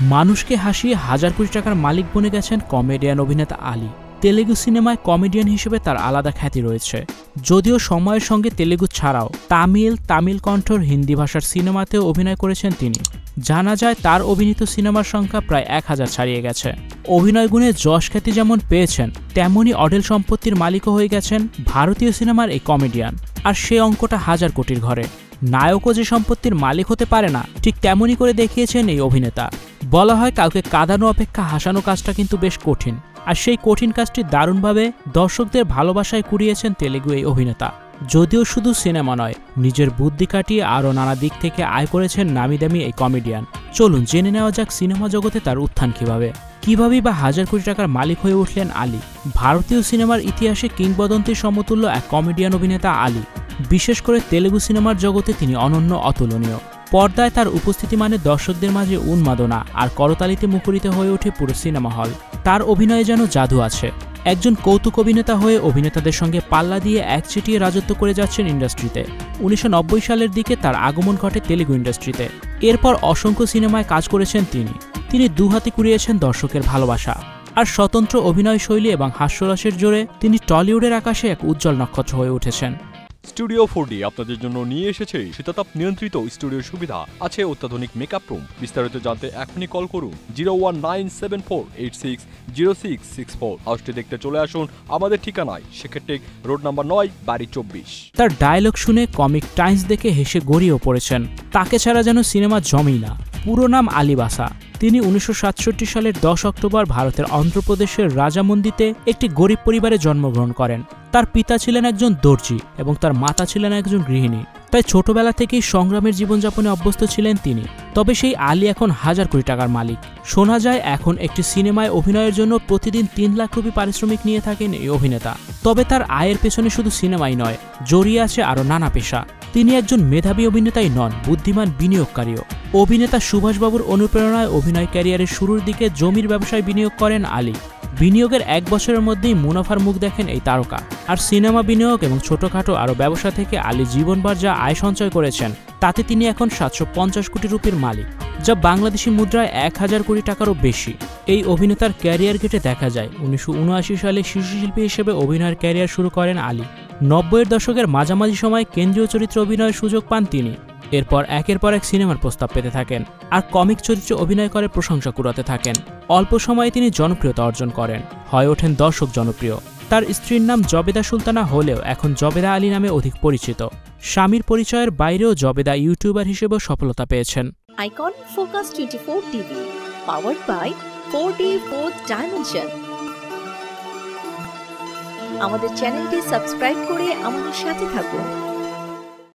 মানুষকে হাসিয়ে হাজার কোটি টাকার মালিক বনে গেছেন কমেডিয়ান অভিনেতা আলী। তেলেগু সিনেমায় কমেডিয়ান হিসেবে তার আলাদা খ্যাতি রয়েছে। যদিও সময়ের সঙ্গে তেলেগু ছাড়াও তামিল কণ্ঠর হিন্দি ভাষার সিনেমাতেও অভিনয় করেছেন তিনি। জানা যায় তার অভিনীত সিনেমার সংখ্যা প্রায় 1000 ছাড়িয়ে গেছে। অভিনয় গুণে যশ খ্যাতি যেমন পেয়েছেন, তেমনই অঢেল সম্পত্তির মালিকও হয়ে গেছেন ভারতীয় সিনেমার এই কমেডিয়ান। আর সে অঙ্কটা 1000 কোটির ঘরে। নায়কও যে সম্পত্তির মালিক হতে পারে না, ঠিক তেমনই করে দেখিয়েছেন এই অভিনেতা। বলা হয় কাউকে কাঁদানো অপেক্ষা হাসানো কাজটা কিন্তু বেশ কঠিন, আর সেই কঠিন কাজটি দারুণভাবে দর্শকদের ভালোবাসায় কুড়িয়েছেন তেলেগু এই অভিনেতা। যদিও শুধু সিনেমা নয়, নিজের বুদ্ধি কাটিয়ে আরও নানা দিক থেকে আয় করেছেন নামিদামি এই কমেডিয়ান। চলুন জেনে নেওয়া যাক সিনেমা জগতে তার উত্থান কিভাবেই বা হাজার কোটি টাকার মালিক হয়ে উঠলেন আলী। ভারতীয় সিনেমার ইতিহাসে কিংবদন্তির সমতুল্য এক কমেডিয়ান অভিনেতা আলী। বিশেষ করে তেলেগু সিনেমার জগতে তিনি অনন্য, অতুলনীয়। পর্দায় তার উপস্থিতি মানে দর্শকদের মাঝে উন্মাদনা আর করতালিতে মুখরিত হয়ে ওঠে পুরো সিনেমা হল। তার অভিনয়ে যেন জাদু আছে। একজন কৌতুক অভিনেতা হয়ে অভিনেতাদের সঙ্গে পাল্লা দিয়ে একচেটিয়ে রাজত্ব করে যাচ্ছেন ইন্ডাস্ট্রিতে। 1990 সালের দিকে তার আগমন ঘটে তেলেগু ইন্ডাস্ট্রিতে। এরপর অসংখ্য সিনেমায় কাজ করেছেন তিনি দুহাতে কুড়িয়েছেন দর্শকের ভালোবাসা। আর স্বতন্ত্র অভিনয় শৈলী এবং হাস্যরসের জোরে তিনি টলিউডের আকাশে এক উজ্জ্বল নক্ষত্র হয়ে উঠেছেন। স্টুডিও 4D আপনাদের জন্য নিয়ে এসেছে শীতাতাপ নিয়ন্ত্রিত স্টুডিওর সুবিধা, আছে অত্যাধুনিক মেকআপ রুম। বিস্তারিত জানতে এখনই কল করুন 01974860664। হাউসটি দেখতে চলে আসুন আমাদের ঠিকানায় শেখেরটেক রোড নাম্বার 9, বাড়ি 24। তার ডায়লগ শুনে কমিক টাইমস দেখে হেসে গড়িয়েও পড়েছেন। তাকে ছাড়া যেন সিনেমা জমেই না। পুরো নাম আলী বাসা। তিনি 1967 সালের 10 অক্টোবর ভারতের অন্ধ্রপ্রদেশের রাজামন্দিতে একটি গরিব পরিবারে জন্মগ্রহণ করেন। তার পিতা ছিলেন একজন দর্জি এবং তার মাতা ছিলেন একজন গৃহিণী। তাই ছোটবেলা থেকেই সংগ্রামের জীবনযাপনে অভ্যস্ত ছিলেন তিনি। তবে সেই আলী এখন হাজার কোটি টাকার মালিক। শোনা যায় এখন একটি সিনেমায় অভিনয়ের জন্য প্রতিদিন 3 লাখ রুপি পারিশ্রমিক নিয়ে থাকেন এই অভিনেতা। তবে তার আয়ের পেছনে শুধু সিনেমাই নয়, জড়িয়ে আছে আরও নানা পেশা। তিনি একজন মেধাবী অভিনেতাই নন, বুদ্ধিমান বিনিয়োগকারীও। অভিনেতা সুভাষবাবুর অনুপ্রেরণায় অভিনয় ক্যারিয়ারের শুরুর দিকে জমির ব্যবসায় বিনিয়োগ করেন আলী। বিনিয়োগের 1 বছরের মধ্যেই মুনাফার মুখ দেখেন এই তারকা। আর সিনেমা বিনিয়োগ এবং ছোটখাটো আরও ব্যবসা থেকে আলী জীবনভর যা আয় সঞ্চয় করেছেন, তাতে তিনি এখন 750 কোটি রুপির মালিক, যা বাংলাদেশি মুদ্রায় 1000 কোটি টাকারও বেশি। এই অভিনেতার ক্যারিয়ার ঘেটে দেখা যায় 1979 সালে শিশুশিল্পী হিসেবে অভিনয়ের ক্যারিয়ার শুরু করেন আলী। 90-এর দশকের মাঝামাঝি সময় কেন্দ্রীয় চরিত্রে অভিনয়ের সুযোগ পান তিনি। এরপর একের পর এক সিনেমার প্রস্তাব পেতে থাকেন আর কমিক চরিত্রে অভিনয় করে প্রশংসা কুড়াতে থাকেন। অল্প সময়ে তিনি জনপ্রিয়তা অর্জন করেন, হয়ে ওঠেন দর্শক জনপ্রিয়। তার স্ত্রীর নাম জবেদা সুলতানা হলেও এখন জবেদা আলী নামে অধিক পরিচিত। স্বামীর পরিচয়ের বাইরেও জবেদা ইউটিউবার হিসেবেও সফলতা পেয়েছেন। Icon focus 24 TV, powered by 4D Fourth Dimension। আমাদের চ্যানেলটি সাবস্ক্রাইব করে আমাদের সাথে থাকুন।